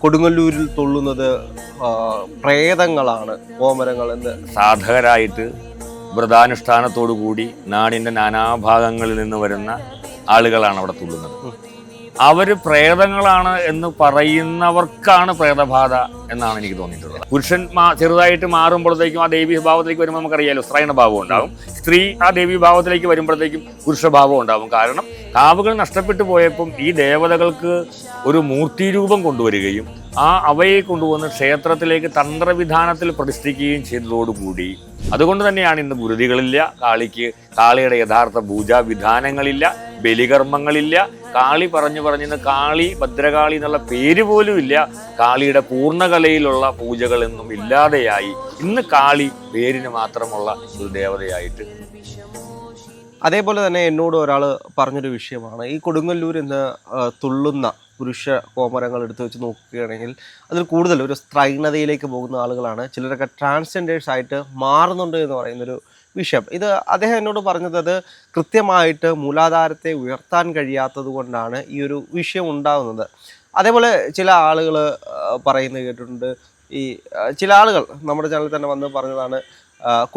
കൊടുങ്ങല്ലൂരിൽ തുള്ളുന്നത് പ്രേതങ്ങളാണ്, കോമരങ്ങൾ എന്ന് സാധകരായിട്ട് വ്രതാനുഷ്ഠാനത്തോടു കൂടി നാടിൻ്റെ നാനാഭാഗങ്ങളിൽ നിന്ന് വരുന്ന ആളുകളാണ് അവിടെ തുള്ളുന്നത്. അവർ പ്രേതങ്ങളാണ് എന്ന് പറയുന്നവർക്കാണ് പ്രേതബാധ എന്നാണ് എനിക്ക് തോന്നിയിട്ടുള്ളത്. പുരുഷൻ ചെറുതായിട്ട് മാറുമ്പോഴത്തേക്കും ആ ദേവീ ഭാവത്തിലേക്ക് വരുമ്പോൾ നമുക്കറിയാലോ സ്ത്രൈണഭാവം ഉണ്ടാവും. സ്ത്രീ ആ ദേവീ ഭാവത്തിലേക്ക് വരുമ്പോഴത്തേക്കും പുരുഷഭാവം ഉണ്ടാവും. കാരണം കാവുകൾ നഷ്ടപ്പെട്ടു പോയപ്പം ഈ ദേവതകൾക്ക് ഒരു മൂർത്തിരൂപം കൊണ്ടുവരികയും അവയെ കൊണ്ടുവന്ന് ക്ഷേത്രത്തിലേക്ക് തന്ത്രവിധാനത്തിൽ പ്രതിഷ്ഠിക്കുകയും ചെയ്തതോടുകൂടി അതുകൊണ്ട് തന്നെയാണ് ഇന്ന് ഗുരുതികളില്ല, കാളിയുടെ യഥാർത്ഥ പൂജാവിധാനങ്ങളില്ല, ബലികർമ്മങ്ങളില്ല. കാളി പറഞ്ഞിന്ന് കാളി ഭദ്രകാളി എന്നുള്ള പേര് പോലും ഇല്ല. കാളിയുടെ പൂർണ്ണകലയിലുള്ള പൂജകളൊന്നും ഇല്ലാതെയായി ഇന്ന് കാളി പേരിന് മാത്രമുള്ള ഒരു ദേവതയായിട്ട്. അതേപോലെ തന്നെ എന്നോട് ഒരാൾ പറഞ്ഞൊരു വിഷയമാണ്, ഈ കൊടുങ്ങല്ലൂർ എന്ന് തുള്ളുന്ന പുരുഷ കോമരങ്ങൾ എടുത്തു വെച്ച് നോക്കുകയാണെങ്കിൽ അതിൽ കൂടുതൽ ഒരു സ്ത്രൈണതയിലേക്ക് പോകുന്ന ആളുകളാണ്. ചിലരൊക്കെ ട്രാൻസ്ജെൻഡേഴ്സ് ആയിട്ട് മാറുന്നുണ്ട് എന്ന് പറയുന്നൊരു വിഷയം. ഇത് അദ്ദേഹം എന്നോട് പറഞ്ഞത് അത് കൃത്യമായിട്ട് മൂലാധാരത്തെ ഉയർത്താൻ കഴിയാത്തത് കൊണ്ടാണ് ഈ ഒരു വിഷയം ഉണ്ടാകുന്നത്. അതേപോലെ ചില ആളുകൾ പറയുന്നത് കേട്ടിട്ടുണ്ട്. ഈ ചില ആളുകൾ നമ്മുടെ ചാനലിൽ തന്നെ വന്ന് പറഞ്ഞതാണ്,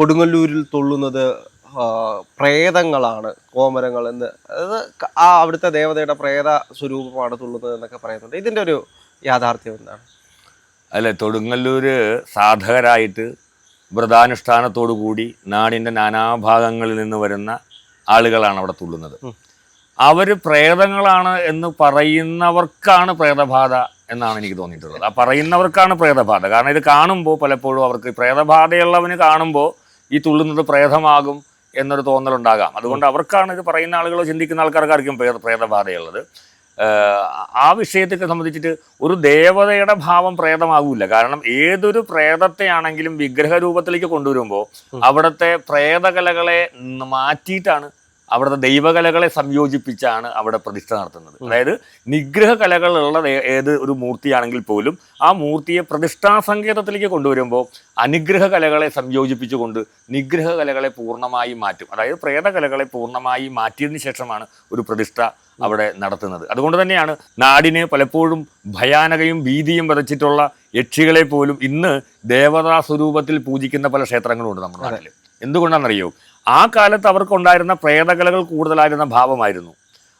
കൊടുങ്ങല്ലൂരിൽ തുള്ളുന്നത് പ്രേതങ്ങളാണ്, കോമരങ്ങൾ എന്ന്. അത് അവിടുത്തെ ദേവതയുടെ പ്രേത സ്വരൂപമാണ് തുള്ളുന്നത് എന്നൊക്കെ പറയുന്നുണ്ട്. ഇതിൻ്റെ ഒരു യാഥാർത്ഥ്യം എന്താണ്? അല്ലെ, കൊടുങ്ങല്ലൂര് സാധകരായിട്ട് വ്രതാനുഷ്ഠാനത്തോടു കൂടി നാടിൻ്റെ നാനാഭാഗങ്ങളിൽ നിന്ന് വരുന്ന ആളുകളാണ് അവിടെ തുള്ളുന്നത്. അവർ പ്രേതങ്ങളാണ് എന്ന് പറയുന്നവർക്കാണ് പ്രേതബാധ എന്നാണ് എനിക്ക് തോന്നിയിട്ടുള്ളത്. ആ പറയുന്നവർക്കാണ് പ്രേതബാധ. കാരണം ഇത് കാണുമ്പോൾ പലപ്പോഴും അവർക്ക് പ്രേതബാധയുള്ളവന് കാണുമ്പോൾ ഈ തുള്ളുന്നത് പ്രേതമാകും എന്നൊരു തോന്നലുണ്ടാകാം. അതുകൊണ്ട് അവർക്കാണ് ഇത് പറയുന്ന ആളുകളോ ചിന്തിക്കുന്ന ആൾക്കാർക്കായിരിക്കും പ്രേതബാധയുള്ളത്. ആ വിഷയത്തെ സംബന്ധിച്ചിട്ട് ഒരു ദേവതയുടെ ഭാവം പ്രേതമാകൂല. കാരണം ഏതൊരു പ്രേതത്തെയാണെങ്കിലും വിഗ്രഹ രൂപത്തിലേക്ക് കൊണ്ടുവരുമ്പോൾ അവിടുത്തെ പ്രേതകലകളെ മാറ്റിയിട്ടാണ്, അവിടുത്തെ ദൈവകലകളെ സംയോജിപ്പിച്ചാണ് അവിടെ പ്രതിഷ്ഠ നടത്തുന്നത്. അതായത് നിഗ്രഹ കലകളുള്ള ഏത് ഒരു മൂർത്തിയാണെങ്കിൽ പോലും ആ മൂർത്തിയെ പ്രതിഷ്ഠാ സങ്കേതത്തിലേക്ക് കൊണ്ടുവരുമ്പോൾ അനുഗ്രഹ കലകളെ സംയോജിപ്പിച്ചുകൊണ്ട് നിഗ്രഹ കലകളെ പൂർണ്ണമായി മാറ്റും. അതായത് പ്രേതകലകളെ പൂർണ്ണമായി മാറ്റിയതിന് ശേഷമാണ് ഒരു പ്രതിഷ്ഠ അവിടെ നടത്തുന്നത്. അതുകൊണ്ട് തന്നെയാണ് നാടിന് പലപ്പോഴും ഭയാനകയും ഭീതിയും വിതച്ചിട്ടുള്ള യക്ഷികളെ പോലും ഇന്ന് ദേവതാ സ്വരൂപത്തിൽ പൂജിക്കുന്ന പല ക്ഷേത്രങ്ങളുമുണ്ട് നമ്മുടെ നാട്ടിൽ. എന്തുകൊണ്ടാണെന്നറിയോ? ആ കാലത്ത് അവർക്കുണ്ടായിരുന്ന പ്രേതകലകൾ കൂടുതലായിരുന്ന ഭാവമായിരുന്നു.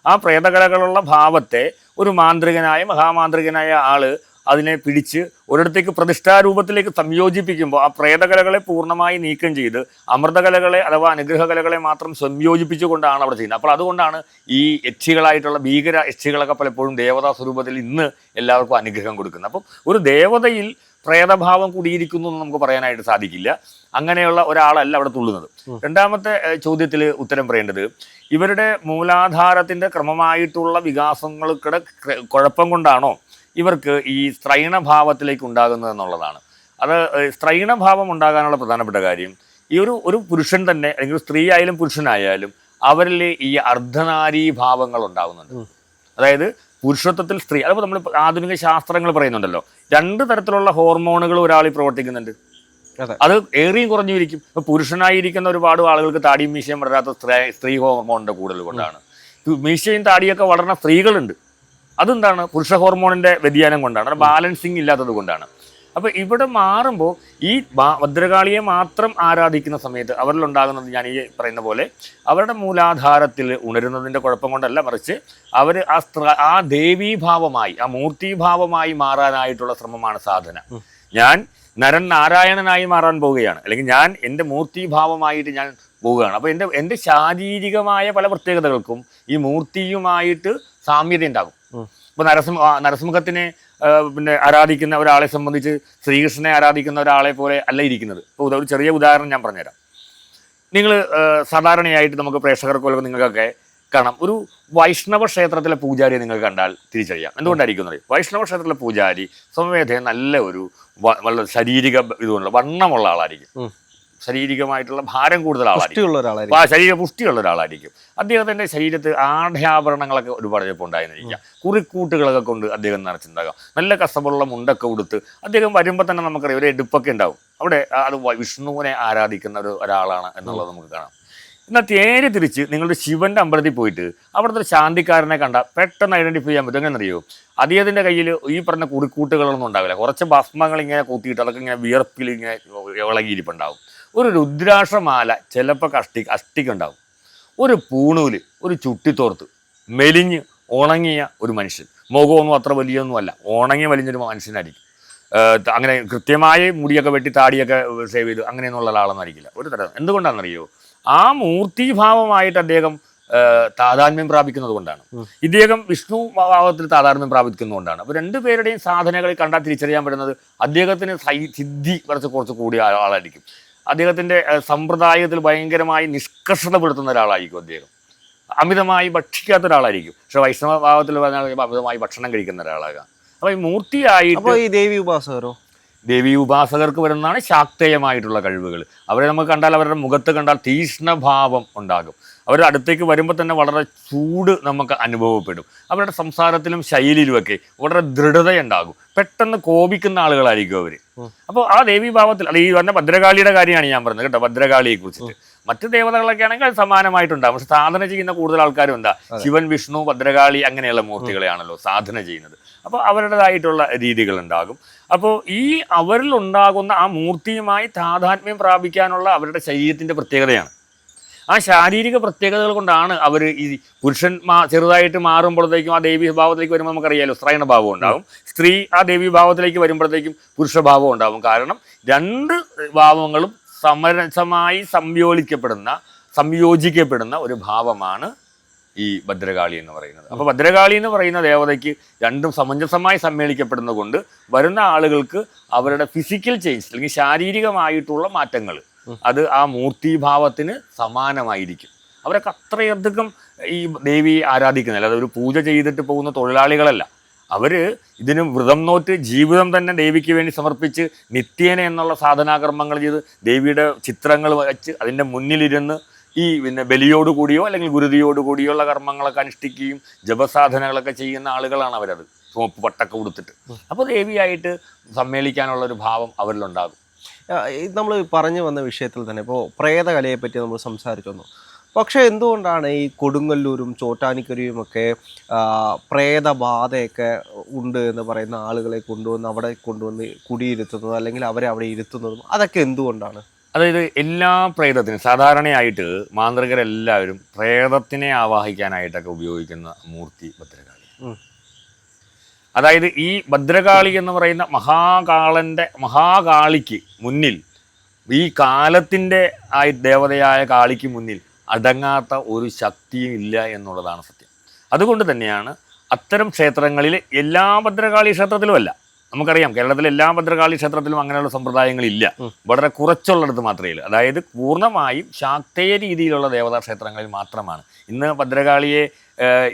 ആ പ്രേതകലകളുള്ള ഭാവത്തെ ഒരു മാന്ത്രികനായ മഹാമാന്ത്രികനായ ആള് അതിനെ പിടിച്ച് ഒരിടത്തേക്ക് പ്രതിഷ്ഠാരൂപത്തിലേക്ക് സംയോജിപ്പിക്കുമ്പോൾ ആ പ്രേതകലകളെ പൂർണ്ണമായി നീക്കം ചെയ്ത് അമൃതകലകളെ അഥവാ അനുഗ്രഹകലകളെ മാത്രം സംയോജിപ്പിച്ചുകൊണ്ടാണ് അവിടെ ചെയ്യുന്നത്. അപ്പോൾ അതുകൊണ്ടാണ് ഈ യക്ഷികളായിട്ടുള്ള ഭീകര യക്ഷികളൊക്കെ പലപ്പോഴും ദേവതാ സ്വരൂപത്തിൽ ഇന്ന് എല്ലാവർക്കും അനുഗ്രഹം കൊടുക്കുന്നത്. അപ്പം ഒരു ദേവതയിൽ പ്രേതഭാവം കൂടിയിരിക്കുന്നു എന്ന് നമുക്ക് പറയാനായിട്ട് സാധിക്കില്ല. അങ്ങനെയുള്ള ഒരാളല്ല അവിടെ തുള്ളുന്നത്. രണ്ടാമത്തെ ചോദ്യത്തിൽ ഉത്തരം പറയേണ്ടത്, ഇവരുടെ മൂലാധാരത്തിൻ്റെ ക്രമമായിട്ടുള്ള വികാസങ്ങൾക്കിടെ കുഴപ്പം കൊണ്ടാണോ ഇവർക്ക് ഈ സ്ത്രൈണഭാവത്തിലേക്ക് ഉണ്ടാകുന്നത് എന്നുള്ളതാണ്. അത് സ്ത്രൈണഭാവം ഉണ്ടാകാനുള്ള പ്രധാനപ്പെട്ട കാര്യം, ഈ ഒരു പുരുഷൻ തന്നെ അല്ലെങ്കിൽ സ്ത്രീ ആയാലും പുരുഷനായാലും അവരിൽ ഈ അർദ്ധനാരീ ഭാവങ്ങൾ ഉണ്ടാകുന്നുണ്ട്. അതായത് പുരുഷത്വത്തിൽ സ്ത്രീ, അതിപ്പോൾ നമ്മൾ ആധുനിക ശാസ്ത്രങ്ങൾ പറയുന്നുണ്ടല്ലോ, 2 തരത്തിലുള്ള ഹോർമോണുകൾ ഒരാളിൽ പ്രവർത്തിക്കുന്നുണ്ട്. അത് ഏറിയും കുറഞ്ഞിരിക്കും. ഇപ്പോൾ പുരുഷനായിരിക്കുന്ന ഒരുപാട് ആളുകൾക്ക് താടിയും മീശയും വളരാത്ത സ്ത്രീ ഹോർമോണിൻ്റെ കൂടുതൽ കൊണ്ടാണ്. മീശയും താടിയൊക്കെ വളർന്ന സ്ത്രീകളുണ്ട്. അതെന്താണ്? പുരുഷ ഹോർമോണിൻ്റെ വ്യതിയാനം കൊണ്ടാണ്, ബാലൻസിങ് ഇല്ലാത്തത് കൊണ്ടാണ്. അപ്പോൾ ഇവിടെ മാറുമ്പോൾ ഈ ഭദ്രകാളിയെ മാത്രം ആരാധിക്കുന്ന സമയത്ത് അവരിലുണ്ടാകുന്നത് ഞാൻ ഈ പറയുന്ന പോലെ അവരുടെ മൂലാധാരത്തിൽ ഉണരുന്നതിൻ്റെ കുഴപ്പം കൊണ്ടല്ല, മറിച്ച് അവർ ആ ദേവീഭാവമായി ആ മൂർത്തിഭാവമായി മാറാനായിട്ടുള്ള ശ്രമമാണ് സാധന. ഞാൻ നരൻ നാരായണനായി മാറാൻ പോവുകയാണ്, അല്ലെങ്കിൽ ഞാൻ എൻ്റെ മൂർത്തിഭാവമായിട്ട് ഞാൻ പോവുകയാണ്. അപ്പോൾ എൻ്റെ ശാരീരികമായ പല പ്രത്യേകതകൾക്കും ഈ മൂർത്തിയുമായിട്ട് സാമ്യത ഉണ്ടാകും. ഇപ്പോൾ നരസിംഹത്തിനെ പിന്നെ ആരാധിക്കുന്ന ഒരാളെ സംബന്ധിച്ച് ശ്രീകൃഷ്ണനെ ആരാധിക്കുന്ന ഒരാളെ പോലെ അല്ല ഇരിക്കുന്നത്. ഇപ്പോൾ ഒരു ചെറിയ ഉദാഹരണം ഞാൻ പറഞ്ഞുതരാം. നിങ്ങൾ സാധാരണയായിട്ട് നമുക്ക് പ്രേക്ഷകർക്കൊക്കെ നിങ്ങൾക്കൊക്കെ കാണാം, ഒരു വൈഷ്ണവ ക്ഷേത്രത്തിലെ പൂജാരിയെ നിങ്ങൾ കണ്ടാൽ തിരിച്ചറിയാം. എന്തുകൊണ്ടായിരിക്കും? വൈഷ്ണവ ക്ഷേത്രത്തിലെ പൂജാരി സ്വമേധയെ നല്ല ഒരു വളരെ ശാരീരിക ഇതുകൊണ്ടുള്ള വണ്ണമുള്ള ആളായിരിക്കും, ശാരീരികമായിട്ടുള്ള ഭാരം കൂടുതൽ ആളായിരിക്കും, ശരീര പുഷ്ടിയുള്ള ഒരാളായിരിക്കും. അദ്ദേഹത്തിൻ്റെ ശരീരത്ത് ആഢ്യാഭരണങ്ങളൊക്കെ ഒരുപാട് ചിലപ്പോൾ ഉണ്ടായിരുന്നിരിക്കാം, കുറിക്കൂട്ടുകളൊക്കെ കൊണ്ട് അദ്ദേഹം നിറച്ചിട്ടുണ്ടാകാം, നല്ല കസവുള്ള മുണ്ടൊക്കെ ഉടുത്ത് അദ്ദേഹം വരുമ്പോൾ തന്നെ നമുക്കറിയാം ഒരു എടുപ്പൊക്കെ ഉണ്ടാവും. അവിടെ അത് വിഷ്ണുവിനെ ആരാധിക്കുന്ന ഒരാളാണ് എന്നുള്ളത് നമുക്ക് കാണാം. എന്നാൽ നേരെ തിരിച്ച് നിങ്ങളുടെ ശിവന്റെ അമ്പലത്തിൽ പോയിട്ട് അവിടുത്തെ ഒരു ശാന്തിക്കാരനെ കണ്ട പെട്ടെന്ന് ഐഡന്റിഫൈ ചെയ്യാൻ പറ്റും. എങ്ങനെ അറിയോ? അദ്ദേഹത്തിന്റെ കയ്യിൽ ഈ പറഞ്ഞ കുറിക്കൂട്ടുകളൊന്നും ഉണ്ടാവില്ല. കുറച്ച് ഭസ്മങ്ങൾ ഇങ്ങനെ കൂട്ടിയിട്ട് അതൊക്കെ ഇങ്ങനെ വിയർപ്പിൽ ഇങ്ങനെ ഇളകിയിരിപ്പുണ്ടാവും. ഒരു രുദ്രാക്ഷമാല ചിലപ്പോൾ അഷ്ടിക്കുണ്ടാവും. ഒരു പൂണൂല്, ഒരു ചുട്ടിത്തോർത്ത്, മെലിഞ്ഞ് ഉണങ്ങിയ ഒരു മനുഷ്യൻ. മുഖമൊന്നും അത്ര വലിയൊന്നുമല്ല, ഉണങ്ങി വലിഞ്ഞൊരു മനുഷ്യനായിരിക്കും. അങ്ങനെ കൃത്യമായി മുടിയൊക്കെ വെട്ടി താടിയൊക്കെ സേവ് ചെയ്ത് അങ്ങനെയൊന്നുള്ള ഒരാളൊന്നും ആയിരിക്കില്ല. ഒരു തരം എന്തുകൊണ്ടാണെന്നറിയോ? ആ മൂർത്തിഭാവമായിട്ട് അദ്ദേഹം താതാത്മ്യം പ്രാപിക്കുന്നത് കൊണ്ടാണ്. ഇദ്ദേഹം വിഷ്ണു ഭാവത്തിൽ താതാത്മ്യം പ്രാപിക്കുന്നതുകൊണ്ടാണ്. അപ്പോൾ രണ്ടുപേരുടെയും സാധനകൾ കണ്ടാൽ തിരിച്ചറിയാൻ പറ്റുന്നത് അദ്ദേഹത്തിന് സിദ്ധി കുറച്ച് കൂടിയ ആളായിരിക്കും. അദ്ദേഹത്തിൻ്റെ സമ്പ്രദായത്തിൽ ഭയങ്കരമായി നിഷ്കർഷതപ്പെടുത്തുന്ന ഒരാളായിരിക്കും അദ്ദേഹം. അമിതമായി ഭക്ഷിക്കാത്ത ഒരാളായിരിക്കും. പക്ഷെ വൈഷ്ണവ ഭാവത്തിൽ പറഞ്ഞാൽ അമിതമായി ഭക്ഷണം കഴിക്കുന്ന ഒരാളാകാം. അപ്പോൾ ഈ മൂർത്തിയായിട്ട് ഈ ദേവി ഉപാസകരോ? ദേവി ഉപാസകർക്ക് വരുന്നതാണ് ശാക്തേയമായിട്ടുള്ള കഴിവുകൾ. അവരെ നമുക്ക് കണ്ടാൽ അവരുടെ മുഖത്ത് കണ്ടാൽ തീക്ഷ്ണഭാവം ഉണ്ടാകും. അവരുടെ അടുത്തേക്ക് വരുമ്പോൾ തന്നെ വളരെ ചൂട് നമുക്ക് അനുഭവപ്പെടും. അവരുടെ സംസാരത്തിലും ശൈലിയിലുമൊക്കെ വളരെ ദൃഢതയുണ്ടാകും. പെട്ടെന്ന് കോപിക്കുന്ന ആളുകളായിരിക്കും അവർ. അപ്പോൾ ആ ദേവീഭാവത്തിൽ അത് ഈ പറഞ്ഞ ഭദ്രകാളിയുടെ കാര്യമാണ് ഞാൻ പറഞ്ഞത് കേട്ടോ, ഭദ്രകാളിയെ കുറിച്ചിട്ട്. മറ്റ് ദേവതകളൊക്കെ ആണെങ്കിൽ അത് സമാനമായിട്ടുണ്ടാകും. പക്ഷെ സാധന ചെയ്യുന്ന കൂടുതൽ ആൾക്കാരും എന്താ, ശിവൻ, വിഷ്ണു, ഭദ്രകാളി അങ്ങനെയുള്ള മൂർത്തികളെയാണല്ലോ സാധന ചെയ്യുന്നത്. അപ്പോൾ അവരുടേതായിട്ടുള്ള രീതികൾ ഉണ്ടാകും. അപ്പോൾ ഈ അവരിൽ ഉണ്ടാകുന്ന ആ മൂർത്തിയുമായി താതാത്മ്യം പ്രാപിക്കാനുള്ള അവരുടെ ശരീരത്തിൻ്റെ പ്രത്യേകതയാണ്. ആ ശാരീരിക പ്രത്യേകതകൾ കൊണ്ടാണ് അവർ ഈ പുരുഷൻ ചെറുതായിട്ട് മാറുമ്പോഴത്തേക്കും ആ ദേവീ ഭാവത്തിലേക്ക് വരുമ്പോൾ നമുക്കറിയാലോ സ്ത്രൈണഭാവം ഉണ്ടാകും. സ്ത്രീ ആ ദേവീ ഭാവത്തിലേക്ക് വരുമ്പോഴത്തേക്കും പുരുഷഭാവം ഉണ്ടാകും. കാരണം രണ്ട് ഭാവങ്ങളും സമരസമായി സംയോജിക്കപ്പെടുന്ന ഒരു ഭാവമാണ് ഈ ഭദ്രകാളി എന്ന് പറയുന്നത്. അപ്പോൾ ഭദ്രകാളി എന്ന് പറയുന്ന ദേവതയ്ക്ക് രണ്ടും സമഞ്ജസമായി സമ്മേളിക്കപ്പെടുന്നത് കൊണ്ട് വരുന്ന ആളുകൾക്ക് അവരുടെ ഫിസിക്കൽ ചേഞ്ച് അല്ലെങ്കിൽ ശാരീരികമായിട്ടുള്ള മാറ്റങ്ങൾ അത് ആ മൂർത്തിഭാവത്തിന് സമാനമായിരിക്കും. അവരൊക്കെ അത്രയധികം ഈ ദേവിയെ ആരാധിക്കുന്നില്ല. അതായത് ഒരു പൂജ ചെയ്തിട്ട് പോകുന്ന തൊഴിലാളികളല്ല. അവർ ഇതിന് വ്രതം നോറ്റ് ജീവിതം തന്നെ ദേവിക്ക് വേണ്ടി സമർപ്പിച്ച് നിത്യേന എന്നുള്ള സാധനാകർമ്മങ്ങൾ ചെയ്ത് ദേവിയുടെ ചിത്രങ്ങൾ വച്ച് അതിൻ്റെ മുന്നിലിരുന്ന് ഈ പിന്നെ ബലിയോടുകൂടിയോ അല്ലെങ്കിൽ ഗുരുതിയോടുകൂടിയോ ഉള്ള കർമ്മങ്ങളൊക്കെ അനുഷ്ഠിക്കുകയും ജപസാധനകളൊക്കെ ചെയ്യുന്ന ആളുകളാണ് അവരത്. ചുവപ്പ് പട്ടൊക്കെ കൊടുത്തിട്ട്. അപ്പോൾ ദേവിയായിട്ട് സമ്മേളിക്കാനുള്ളൊരു ഭാവം അവരിലുണ്ടാകും. നമ്മൾ പറഞ്ഞു വന്ന വിഷയത്തിൽ തന്നെ ഇപ്പോൾ പ്രേതകലയെ പറ്റി നമ്മൾ സംസാരിച്ചു വന്നു. പക്ഷേ എന്തുകൊണ്ടാണ് ഈ കൊടുങ്ങല്ലൂരും ചോറ്റാനിക്കരയും ഒക്കെ പ്രേതബാധയൊക്കെ ഉണ്ട് എന്ന് പറയുന്ന ആളുകളെ അവിടെ കൊണ്ടുവന്ന് കുടിയിരുത്തുന്നത് അല്ലെങ്കിൽ അവരെ അവിടെ ഇരുത്തുന്നതും അതൊക്കെ എന്തുകൊണ്ടാണ്? അതായത് എല്ലാ പ്രേതത്തിനും സാധാരണയായിട്ട് മാന്ത്രികരെല്ലാവരും പ്രേതത്തിനെ ആവാഹിക്കാനായിട്ടൊക്കെ ഉപയോഗിക്കുന്ന മൂർത്തി ഭദ്രകാളി. അതായത് ഈ ഭദ്രകാളി എന്ന് പറയുന്ന മഹാകാളിക്ക് മുന്നിൽ, ഈ കാലത്തിൻ്റെ ആ ദേവതയായ കാളിക്ക് മുന്നിൽ അടങ്ങാത്ത ഒരു ശക്തിയും ഇല്ല എന്നുള്ളതാണ് സത്യം. അതുകൊണ്ട് തന്നെയാണ് അത്തരം ക്ഷേത്രങ്ങളിൽ എല്ലാ ഭദ്രകാളി ക്ഷേത്രത്തിലുമല്ല, നമുക്കറിയാം കേരളത്തിലെ എല്ലാ ഭദ്രകാളി ക്ഷേത്രത്തിലും അങ്ങനെയുള്ള സമ്പ്രദായങ്ങളില്ല. വളരെ കുറച്ചുള്ളിടത്ത് മാത്രമേ ഉള്ളൂ. അതായത് പൂർണ്ണമായും ശാക്തേയ രീതിയിലുള്ള ദേവതാ ക്ഷേത്രങ്ങളിൽ മാത്രമാണ് ഇന്ന് ഭദ്രകാളിയെ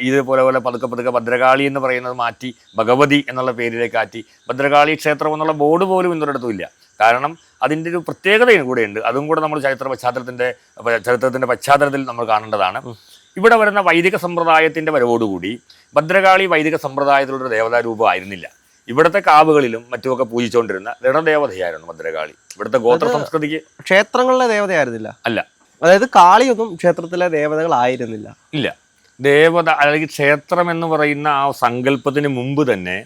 ഇതുപോലെ പതുക്കെ ഭദ്രകാളി എന്ന് പറയുന്നത് മാറ്റി ഭഗവതി എന്നുള്ള പേരിലേക്ക് ആറ്റി ഭദ്രകാളി ക്ഷേത്രം എന്നുള്ള ബോർഡ് പോലും ഇന്നൊരിടത്തും ഇല്ല. കാരണം അതിൻ്റെ ഒരു പ്രത്യേകതയും കൂടെയുണ്ട്. അതും കൂടെ നമ്മൾ ചരിത്രത്തിൻ്റെ പശ്ചാത്തലത്തിൽ നമ്മൾ കാണേണ്ടതാണ്. ഇവിടെ വരുന്ന വൈദിക സമ്പ്രദായത്തിൻ്റെ വരവോടുകൂടി ഭദ്രകാളി വൈദിക സമ്പ്രദായത്തിലുള്ള ദേവതാരൂപം ആയിരുന്നില്ല. ഇവിടുത്തെ കാവുകളിലും മറ്റുമൊക്കെ പൂജിച്ചുകൊണ്ടിരുന്ന രണദേവതയായിരുന്നു ഭദ്രകാളി. ഇവിടുത്തെ ഗോത്ര സംസ്കൃതിക്ക് ക്ഷേത്രങ്ങളിലെ ദേവതയായിരുന്നില്ല. അല്ല, അതായത് കാളിയൊന്നും ക്ഷേത്രത്തിലെ ദേവതകളായിരുന്നില്ല. ഇല്ല, ദേവത അല്ലെങ്കിൽ ക്ഷേത്രം എന്ന് പറയുന്ന ആ സങ്കല്പത്തിന് മുമ്പ് തന്നെ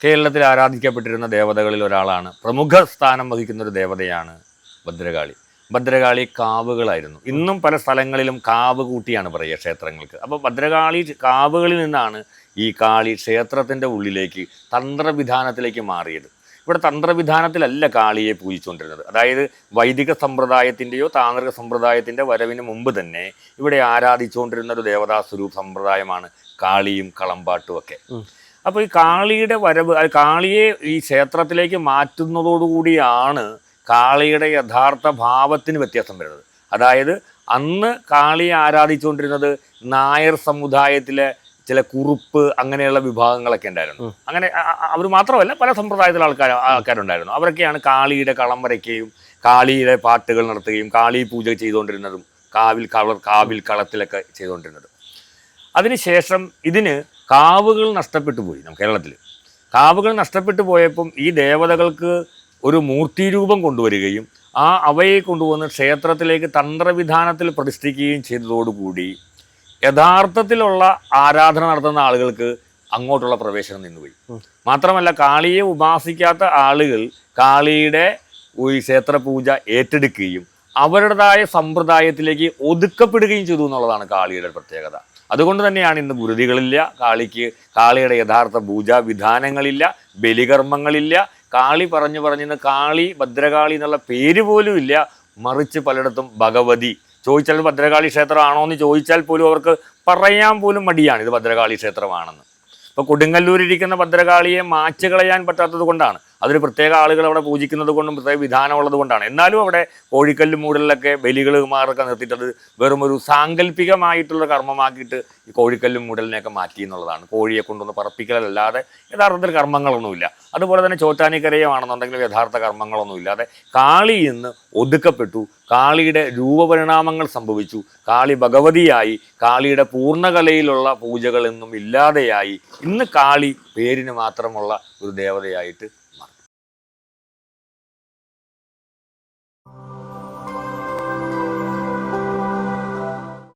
കേരളത്തിൽ ആരാധിക്കപ്പെട്ടിരുന്ന ദേവതകളിൽ ഒരാളാണ്, പ്രമുഖ സ്ഥാനം വഹിക്കുന്ന ഒരു ദേവതയാണ് ഭദ്രകാളി. ഭദ്രകാളി കാവുകളായിരുന്നു. ഇന്നും പല സ്ഥലങ്ങളിലും കാവ് കൂട്ടിയാണ് പറയുക ക്ഷേത്രങ്ങൾക്ക്. അപ്പോൾ ഭദ്രകാളി കാവുകളിൽ നിന്നാണ് ഈ കാളി ക്ഷേത്രത്തിൻ്റെ ഉള്ളിലേക്ക് തന്ത്രവിധാനത്തിലേക്ക് മാറിയത്. ഇവിടെ തന്ത്രവിധാനത്തിലല്ല കാളിയെ പൂജിച്ചുകൊണ്ടിരുന്നത്. അതായത് വൈദിക സമ്പ്രദായത്തിൻ്റെയോ താന്ത്രിക സമ്പ്രദായത്തിൻ്റെ വരവിന് മുമ്പ് തന്നെ ഇവിടെ ആരാധിച്ചുകൊണ്ടിരുന്ന ഒരു ദേവതാസ്വരൂപ സമ്പ്രദായമാണ് കാളിയും കളമ്പാട്ടും ഒക്കെ. അപ്പോൾ ഈ കാളിയുടെ വരവ്, കാളിയെ ഈ ക്ഷേത്രത്തിലേക്ക് മാറ്റുന്നതോടുകൂടിയാണ് കാളിയുടെ യഥാർത്ഥ ഭാവത്തിന് വ്യത്യാസം വരുന്നത്. അതായത് അന്ന് കാളിയെ ആരാധിച്ചുകൊണ്ടിരുന്നത് നായർ സമുദായത്തിലെ ചില കുറുപ്പ് അങ്ങനെയുള്ള വിഭാഗങ്ങളൊക്കെ ഉണ്ടായിരുന്നു. അങ്ങനെ അവർ മാത്രമല്ല പല സമ്പ്രദായത്തിലെ ആൾക്കാരുണ്ടായിരുന്നു. അവരൊക്കെയാണ് കാളിയുടെ കളം വരയ്ക്കുകയും കാളിയുടെ പാട്ടുകൾ നടത്തുകയും കാളി പൂജ ചെയ്തുകൊണ്ടിരുന്നതും കാവിൽ കളത്തിലൊക്കെ ചെയ്തുകൊണ്ടിരുന്നത്. അതിനുശേഷം ഇതിന് കാവുകൾ നഷ്ടപ്പെട്ടു പോയി. കേരളത്തിൽ കാവുകൾ നഷ്ടപ്പെട്ടു പോയപ്പം ഈ ദേവതകൾക്ക് ഒരു മൂർത്തിരൂപം കൊണ്ടുവരികയും അവയെ കൊണ്ടുവന്ന് ക്ഷേത്രത്തിലേക്ക് തന്ത്രവിധാനത്തിൽ പ്രതിഷ്ഠിക്കുകയും ചെയ്തതോടുകൂടി യഥാർത്ഥത്തിലുള്ള ആരാധന നടത്തുന്ന ആളുകൾക്ക് അങ്ങോട്ടുള്ള പ്രവേശനം നിന്നുപോയി. മാത്രമല്ല, കാളിയെ ഉപാസിക്കാത്ത ആളുകൾ കാളിയുടെ ഈ ക്ഷേത്രപൂജ ഏറ്റെടുക്കുകയും അവരുടേതായ സമ്പ്രദായത്തിലേക്ക് ഒതുക്കപ്പെടുകയും ചെയ്തു എന്നുള്ളതാണ് കാളിയുടെ പ്രത്യേകത. അതുകൊണ്ട് തന്നെയാണ് ഇന്ന് ഗുരുതികളില്ല, കാളിയുടെ യഥാർത്ഥ പൂജാവിധാനങ്ങളില്ല, ബലികർമ്മങ്ങളില്ല. കാളി പറഞ്ഞിന്ന് കാളി ഭദ്രകാളി എന്നുള്ള പേര് പോലും ഇല്ല. മറിച്ച് പലയിടത്തും ഭഗവതി. ചോദിച്ചാൽ ഭദ്രകാളി ക്ഷേത്രമാണോ എന്ന് ചോദിച്ചാൽ പോലും അവർക്ക് പറയാൻ പോലും മടിയാണ് ഇത് ഭദ്രകാളി ക്ഷേത്രമാണെന്ന്. ഇപ്പോൾ കൊടുങ്ങല്ലൂരിരിക്കുന്ന ഭദ്രകാളിയെ മാച്ച് കളയാൻ പറ്റാത്തത് കൊണ്ടാണ്, അതിന് പ്രത്യേക ആളുകൾ അവിടെ പൂജിക്കുന്നത് കൊണ്ടും പ്രത്യേക വിധാനമുള്ളത് കൊണ്ടാണ്. എന്നാലും അവിടെ കോഴിക്കല്ല് മൂടലിലൊക്കെ ബലികളുമാരൊക്കെ നിർത്തിയിട്ടത് വെറും ഒരു സാങ്കല്പികമായിട്ടുള്ള കർമ്മമാക്കിയിട്ട് ഈ കോഴിക്കല്ലും മൂടലിനെയൊക്കെ മാറ്റി എന്നുള്ളതാണ്. കോഴിയെ കൊണ്ടൊന്ന് പറപ്പിക്കലല്ലാതെ യഥാർത്ഥത്തിൽ കർമ്മങ്ങളൊന്നുമില്ല. അതുപോലെ തന്നെ ചോറ്റാനിക്കരയുമാണെന്നുണ്ടെങ്കിലും യഥാർത്ഥ കർമ്മങ്ങളൊന്നും ഇല്ലാതെ കാളി ഇന്ന് ഒതുക്കപ്പെട്ടു. കാളിയുടെ രൂപപരിണാമങ്ങൾ സംഭവിച്ചു. കാളി ഭഗവതിയായി. കാളിയുടെ പൂർണ്ണകലയിലുള്ള പൂജകളൊന്നും ഇല്ലാതെയായി. ഇന്ന് കാളി പേരിന് മാത്രമുള്ള ഒരു ദേവതയായിട്ട്